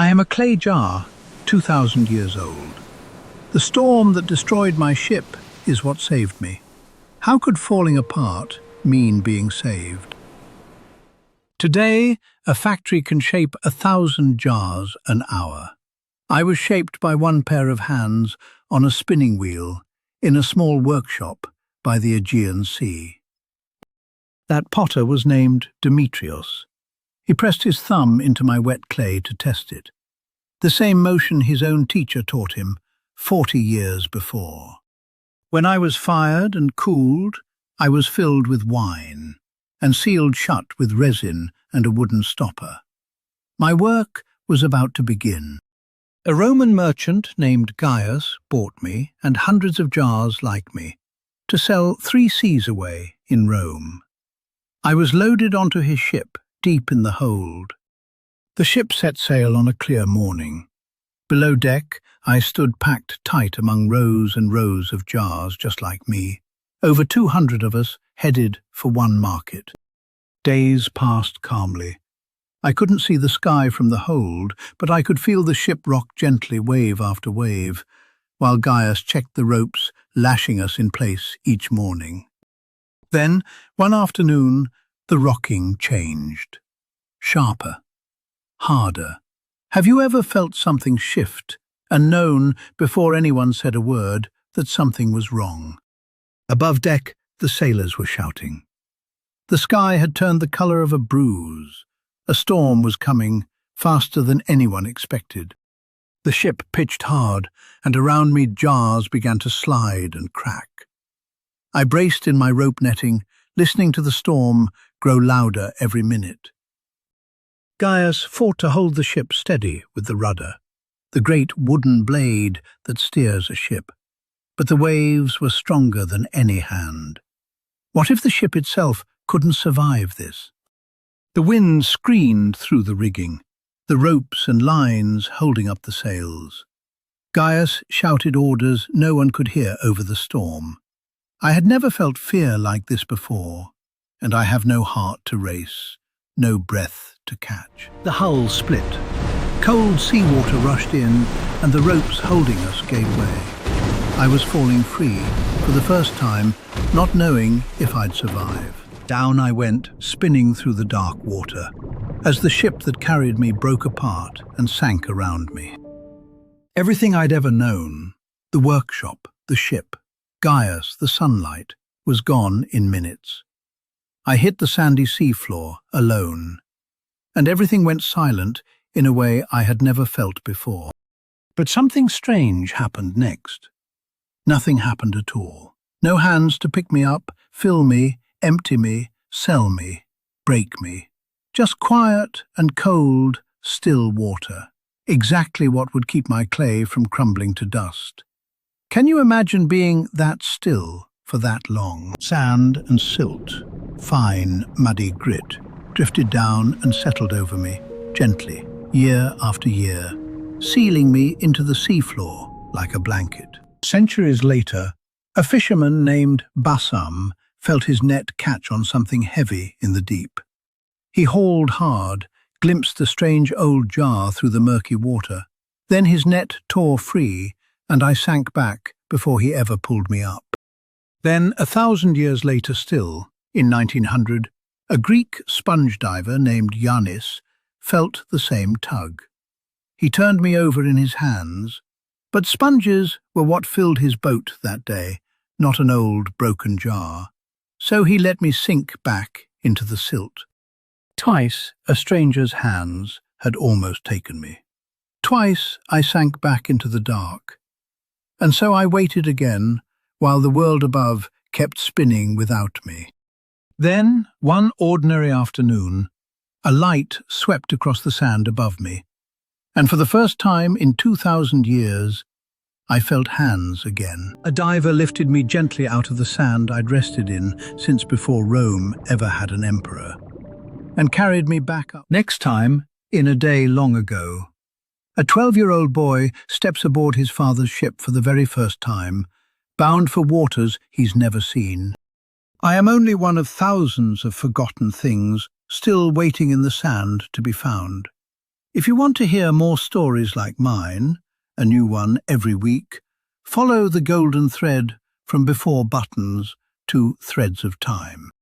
I am a clay jar, 2,000 years old. The storm that destroyed my ship is what saved me. How could falling apart mean being saved? Today, a factory can shape 1,000 jars an hour. I was shaped by one pair of hands on a spinning wheel in a small workshop by the Aegean Sea. That potter was named Demetrios. He pressed his thumb into my wet clay to test it. The same motion his own teacher taught him 40 years before. When I was fired and cooled, I was filled with wine and sealed shut with resin and a wooden stopper. My work was about to begin. A Roman merchant named Gaius bought me and hundreds of jars like me to sell 3 seas away in Rome. I was loaded onto his ship deep in the hold. The ship set sail on a clear morning. Below deck, I stood packed tight among rows and rows of jars just like me. Over 200 of us headed for one market. Days passed calmly. I couldn't see the sky from the hold, but I could feel the ship rock gently wave after wave, while Gaius checked the ropes, lashing us in place each morning. Then, one afternoon, the rocking changed. Sharper. Harder. Have you ever felt something shift and known, before anyone said a word, that something was wrong? Above deck, the sailors were shouting. The sky had turned the colour of a bruise. A storm was coming, faster than anyone expected. The ship pitched hard, and around me jars began to slide and crack. I braced in my rope netting, listening to the storm grow louder every minute. Gaius fought to hold the ship steady with the rudder, the great wooden blade that steers a ship. But the waves were stronger than any hand. What if the ship itself couldn't survive this? The wind screamed through the rigging, the ropes and lines holding up the sails. Gaius shouted orders no one could hear over the storm. I had never felt fear like this before, and I have no heart to race, no breath to catch. The hull split. Cold seawater rushed in, and the ropes holding us gave way. I was falling free, for the first time, not knowing if I'd survive. Down I went, spinning through the dark water, as the ship that carried me broke apart and sank around me. Everything I'd ever known, the workshop, the ship, Gaius, the sunlight, was gone in minutes. I hit the sandy seafloor, alone, and everything went silent in a way I had never felt before. But something strange happened next. Nothing happened at all. No hands to pick me up, fill me, empty me, sell me, break me. Just quiet and cold, still water. Exactly what would keep my clay from crumbling to dust. Can you imagine being that still for that long? Sand and silt, fine, muddy grit, drifted down and settled over me, gently, year after year, sealing me into the seafloor like a blanket. Centuries later, a fisherman named Bassam felt his net catch on something heavy in the deep. He hauled hard, glimpsed the strange old jar through the murky water. Then his net tore free, and I sank back before he ever pulled me up. Then, 1,000 years later still, in 1900, a Greek sponge diver named Yannis felt the same tug. He turned me over in his hands, but sponges were what filled his boat that day, not an old broken jar. So he let me sink back into the silt. Twice a stranger's hands had almost taken me. Twice I sank back into the dark. And so I waited again, while the world above kept spinning without me. Then, one ordinary afternoon, a light swept across the sand above me, and for the first time in 2,000 years, I felt hands again. A diver lifted me gently out of the sand I'd rested in since before Rome ever had an emperor, and carried me back up. Next time, in a day long ago, a 12-year-old boy steps aboard his father's ship for the very first time, bound for waters he's never seen. I am only one of thousands of forgotten things still waiting in the sand to be found. If you want to hear more stories like mine, a new one every week, follow the golden thread from Before Buttons to Threads of Time.